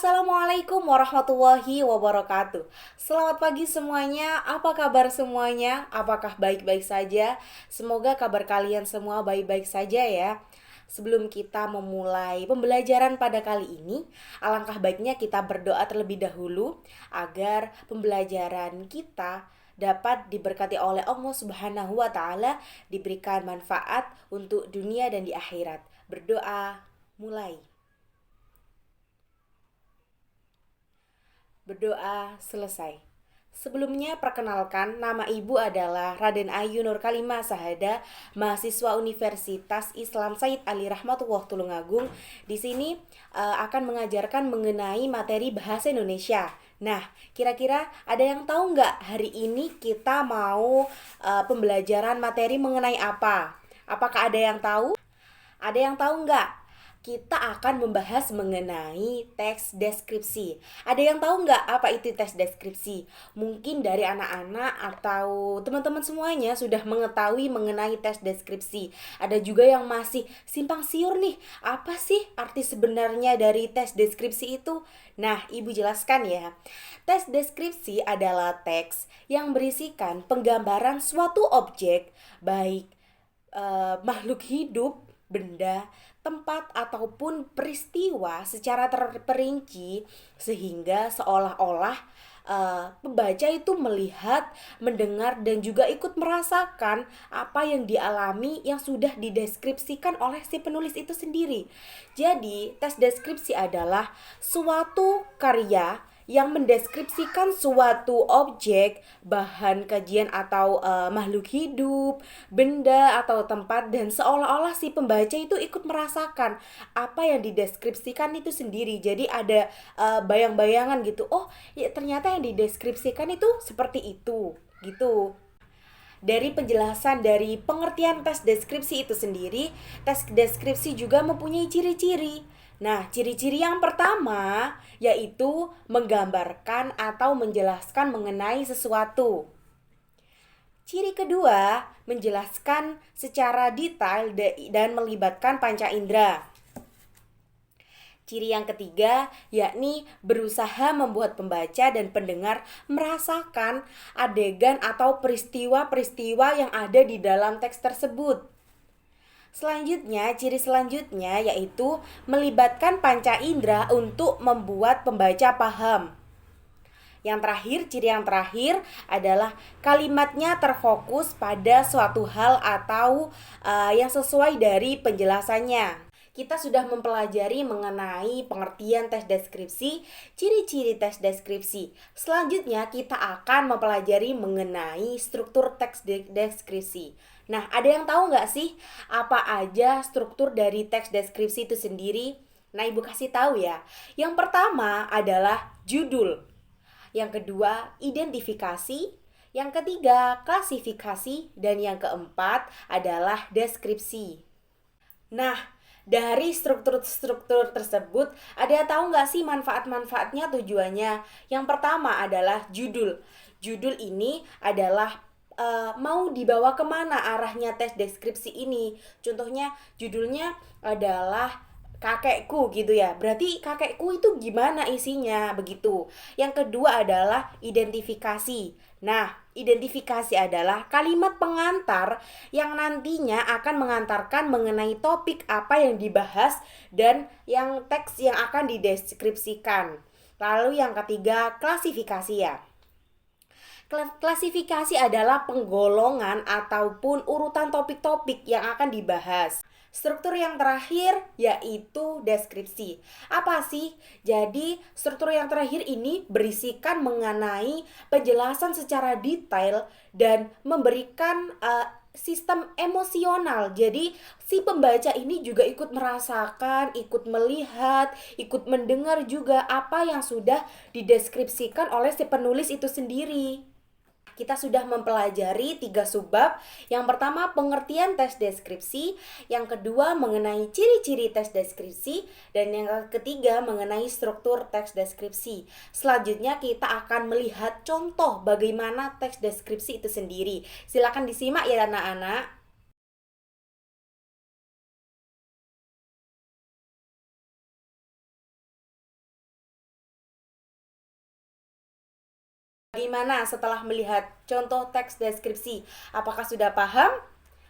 Assalamualaikum warahmatullahi wabarakatuh. Selamat pagi semuanya, apa kabar semuanya? Apakah baik-baik saja? Semoga kabar kalian semua baik-baik saja ya. Sebelum kita memulai pembelajaran pada kali ini, alangkah baiknya kita berdoa terlebih dahulu agar pembelajaran kita dapat diberkati oleh Allah Subhanahu wa taala, diberikan manfaat untuk dunia dan di akhirat. Berdoa, mulai. Berdoa selesai. Sebelumnya perkenalkan, nama ibu adalah Raden Ayu Nur Kalimah Sahada, mahasiswa Universitas Islam Said Ali Rahmatullah Tulungagung. Di sini akan mengajarkan mengenai materi bahasa Indonesia. Nah, kira-kira ada yang tahu nggak hari ini kita mau pembelajaran materi mengenai apa? Apakah ada yang tahu? Ada yang tahu nggak? Kita akan membahas mengenai teks deskripsi. Ada yang tahu nggak apa itu teks deskripsi? Mungkin dari anak-anak atau teman-teman semuanya sudah mengetahui mengenai teks deskripsi. Ada juga yang masih simpang siur nih. Apa sih arti sebenarnya dari teks deskripsi itu? Nah, Ibu jelaskan ya. Teks deskripsi adalah teks yang berisikan penggambaran suatu objek, baik makhluk hidup, benda, tempat ataupun peristiwa secara terperinci sehingga seolah-olah pembaca itu melihat, mendengar dan juga ikut merasakan apa yang dialami yang sudah dideskripsikan oleh si penulis itu sendiri. Jadi, tes deskripsi adalah suatu karya yang mendeskripsikan suatu objek, bahan kajian atau makhluk hidup, benda atau tempat dan seolah-olah si pembaca itu ikut merasakan apa yang dideskripsikan itu sendiri. Jadi ada bayang-bayangan gitu. Oh, ya ternyata yang dideskripsikan itu seperti itu, gitu. Dari penjelasan dari pengertian tes deskripsi itu sendiri, tes deskripsi juga mempunyai ciri-ciri. Nah, ciri-ciri yang pertama yaitu menggambarkan atau menjelaskan mengenai sesuatu. Ciri kedua, menjelaskan secara detail dan melibatkan panca indera. Ciri yang ketiga yakni berusaha membuat pembaca dan pendengar merasakan adegan atau peristiwa-peristiwa yang ada di dalam teks tersebut. Selanjutnya, ciri selanjutnya yaitu melibatkan panca indera untuk membuat pembaca paham. Yang terakhir, ciri yang terakhir adalah kalimatnya terfokus pada suatu hal atau yang sesuai dari penjelasannya. Kita sudah mempelajari mengenai pengertian tes deskripsi, ciri-ciri tes deskripsi. Selanjutnya kita akan mempelajari mengenai struktur teks deskripsi. Nah, ada yang tahu nggak sih apa aja struktur dari teks deskripsi itu sendiri? Nah, Ibu kasih tahu ya. Yang pertama adalah judul. Yang kedua, identifikasi. Yang ketiga, klasifikasi. Dan yang keempat adalah deskripsi. Nah, dari struktur-struktur tersebut, ada yang tahu nggak sih manfaat-manfaatnya, tujuannya? Yang pertama adalah judul. Judul ini adalah mau dibawa kemana arahnya tes deskripsi ini. Contohnya, judulnya adalah kakekku gitu ya. Berarti kakekku itu gimana isinya begitu. Yang kedua adalah identifikasi. Nah, identifikasi adalah kalimat pengantar yang nantinya akan mengantarkan mengenai topik apa yang dibahas dan yang teks yang akan dideskripsikan. Lalu yang ketiga, klasifikasi ya. Klasifikasi adalah penggolongan ataupun urutan topik-topik yang akan dibahas. Struktur yang terakhir yaitu deskripsi. Apa sih? Jadi, struktur yang terakhir ini berisikan mengenai penjelasan secara detail dan memberikan sistem emosional. Jadi, si pembaca ini juga ikut merasakan, ikut melihat, ikut mendengar juga apa yang sudah dideskripsikan oleh si penulis itu sendiri. Kita sudah mempelajari 3 subbab. Yang pertama pengertian teks deskripsi, yang kedua mengenai ciri-ciri teks deskripsi, dan yang ketiga mengenai struktur teks deskripsi. Selanjutnya kita akan melihat contoh bagaimana teks deskripsi itu sendiri. Silakan disimak ya anak-anak. Bagaimana setelah melihat contoh teks deskripsi? Apakah sudah paham?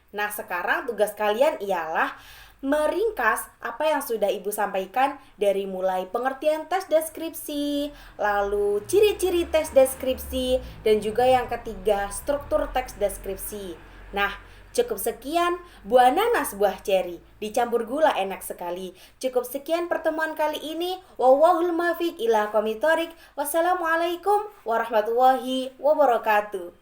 Nah, sekarang tugas kalian ialah meringkas apa yang sudah Ibu sampaikan dari mulai pengertian teks deskripsi, lalu ciri-ciri teks deskripsi, dan juga yang ketiga struktur teks deskripsi. Nah, cukup sekian, buah nanas, buah ceri, dicampur gula enak sekali. Cukup sekian pertemuan kali ini. Wallahul muwaffiq ila aqwamit thoriq. Wassalamualaikum warahmatullahi wabarakatuh.